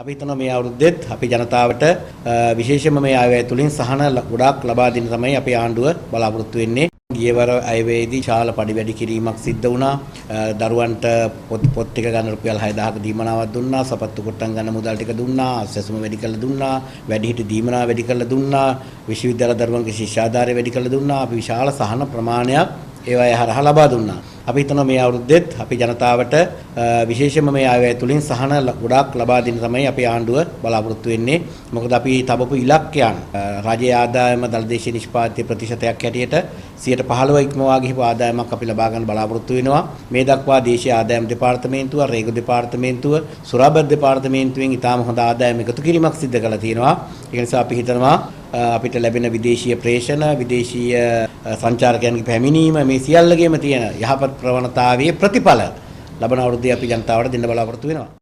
අපි හිතනවා මේ අවුරුද්දෙත් අපි ජනතාවට විශේෂයෙන්ම මේ අයවැය තුලින් සහන ගොඩාක් ලබා දෙන්න තමයි අපේ ආණ්ඩුව බලාපොරොත්තු වෙන්නේ. ගියවර අයවැයේදී ශාල පඩි වැඩි කිරීමක් සිද්ධ වුණා. දරුවන්ට පොත් ටික ගන්න රුපියල් 6000ක දීමනාවක් දුන්නා. සපත්තු කොට්ටම් ගන්න මුදල් ටික දුන්නා. සැසුම වැඩි කරලා දුන්නා. වැඩිහිටි දීමනාව වැඩි කරලා දුන්නා. විශ්වවිද්‍යාල දරුවන්ගේ ශිෂ්‍යාධාරය වැඩි කරලා දුන්නා. අපි විශාල සහන ප්‍රමාණයක් ඒවායේ හරහා ලබා දුන්නා. අපි හිතනවා මේ අවුරුද්දෙත් අපි ජනතාවට විශේෂයෙන්ම මේ අයවැය තුලින් සහන ගොඩාක් ලබා දෙන්න තමයි අපේ ආණ්ඩුව බලාපොරොත්තු වෙන්නේ. මොකද අපි තබපු ඉලක්කයන් රජයේ ආදායම දළදේශීය නිෂ්පාදිත ප්‍රතිශතයක් හැටියට 15% ඉක්මවා ගිහපු ආදායමක් අපි ලබා ගන්න බලාපොරොත්තු වෙනවා. මේ දක්වා දේශීය ආදායම් දෙපාර්තමේන්තුව, රේගු දෙපාර්තමේන්තුව, සුරාබත් දෙපාර්තමේන්තුවෙන් ඉතාම හොඳ ආදායම් එකතු කිරීමක් සිදු කරලා තියෙනවා. ඒ නිසා අපි හිතනවා අපිට ලැබෙන විදේශීය ප්‍රේෂණ, විදේශීය සංචාරකයන්ගේ පැමිණීම මේ සියල්ලගේම තියෙන යහපත් ප්‍රවණතාවයේ ප්‍රතිඵල ලබන අවුරුද්දේ අපි ජනතාවට දෙන්න බලාපොරොත්තු වෙනවා.